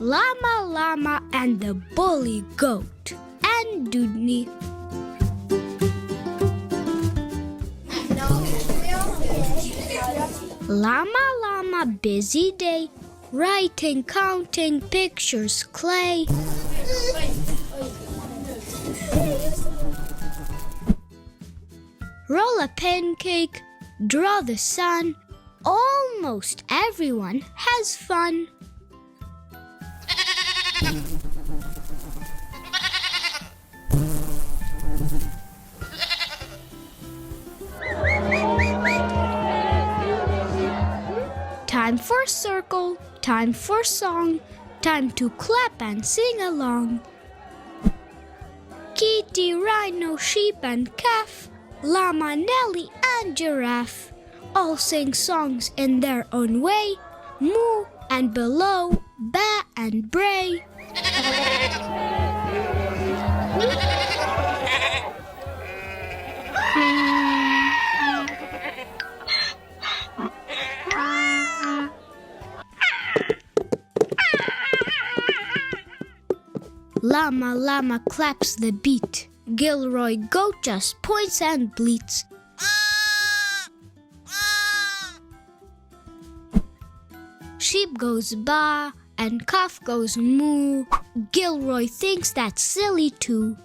Llama Llama and the Bully Goat, and Dudney. Llama Llama busy day, writing, counting, pictures, clay. Roll a pancake, draw the sun. Almost everyone has fun. Time for circle, time for song, time to clap and sing along. Kitty, rhino, sheep and calf, llama, Nelly and giraffe all sing songs in their own way. Moo and bellow, ba and bray. Llama Llama claps the beat. Gilroy goat just points and bleats. Sheep goes baa and calf goes moo. Gilroy thinks that's silly too.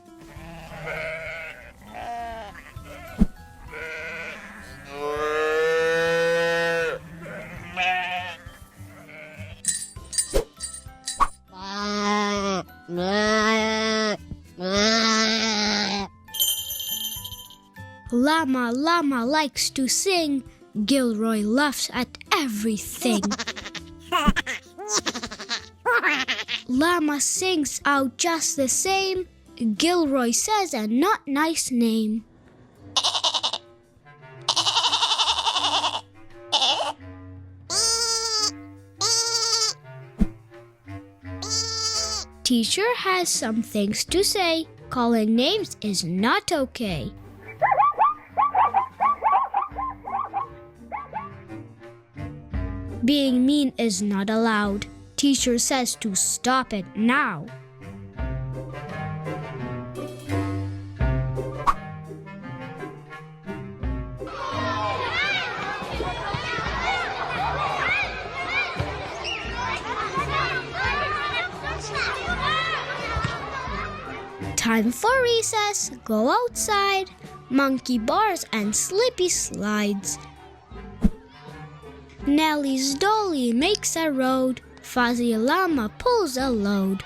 Llama Llama likes to sing. Gilroy laughs at everything. Llama sings out just the same. Gilroy says a not nice name. Teacher has some things to say. Calling names is not okay. Being mean is not allowed. Teacher says to stop it now. Time for recess. Go outside. Monkey bars and slippy slides. Nelly's dolly makes a road. Fuzzy Llama pulls a load.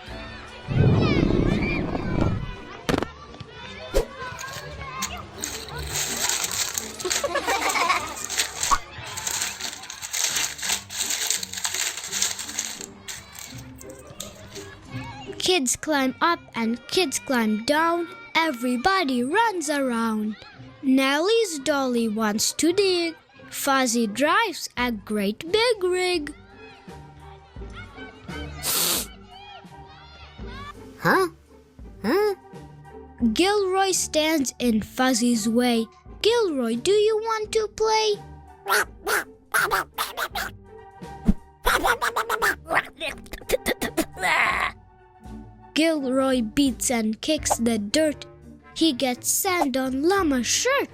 Kids climb up and kids climb down. Everybody runs around. Nelly's dolly wants to dig. Fuzzy drives a great big rig. Huh? Gilroy stands in Fuzzy's way. Gilroy, do you want to play? Gilroy beats and kicks the dirt. He gets sand on Llama's shirt.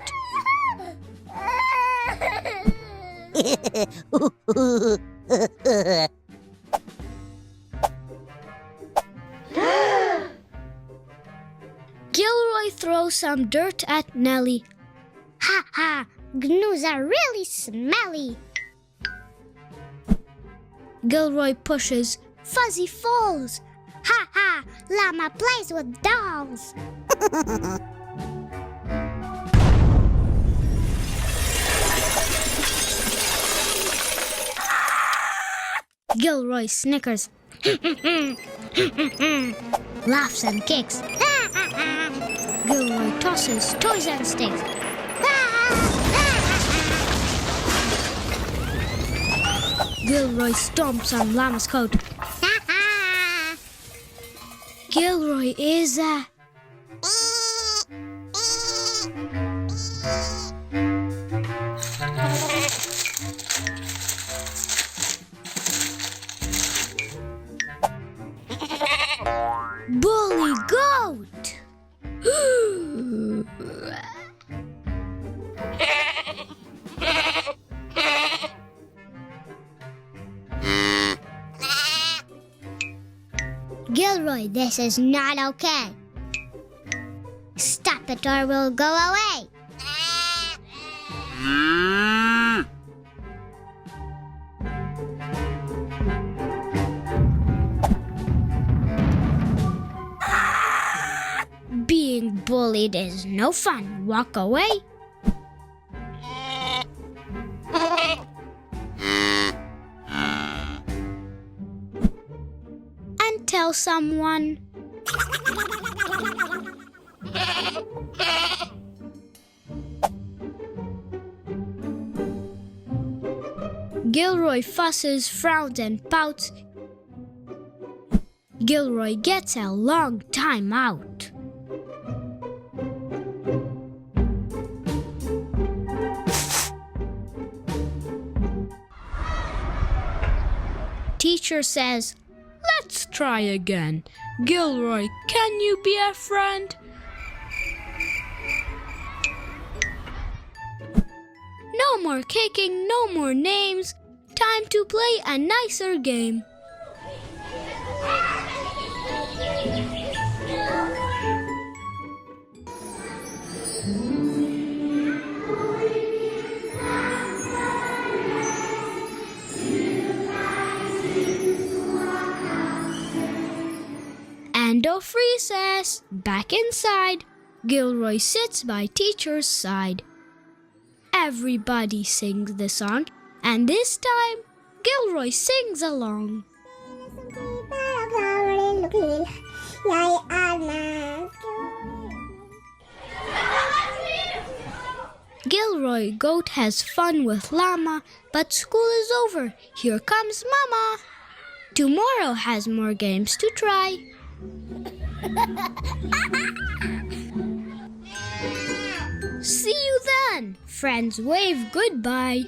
Gilroy throws some dirt at Nelly. Ha ha! Gnus are really smelly. Gilroy pushes. Fuzzy falls. Ha ha! Llama plays with dolls. Gilroy snickers. Laughs and kicks. Gilroy tosses toys and sticks. Gilroy stomps on Llama's coat. Gilroy is a... Gilroy, this is not okay. Stop it or we'll go away. Being bullied is no fun. Walk away. And tell someone. Gilroy fusses, frowns, and pouts. Gilroy gets a long time out. Teacher says, "Let's try again. Gilroy, can you be a friend?" No more kicking, no more names. Time to play a nicer game. End of recess. Back inside. Gilroy sits by teacher's side. Everybody sings the song, and this time, Gilroy sings along. Gilroy Goat has fun with Llama, but school is over. Here comes Mama. Tomorrow has more games to try. See you then. Friends wave goodbye.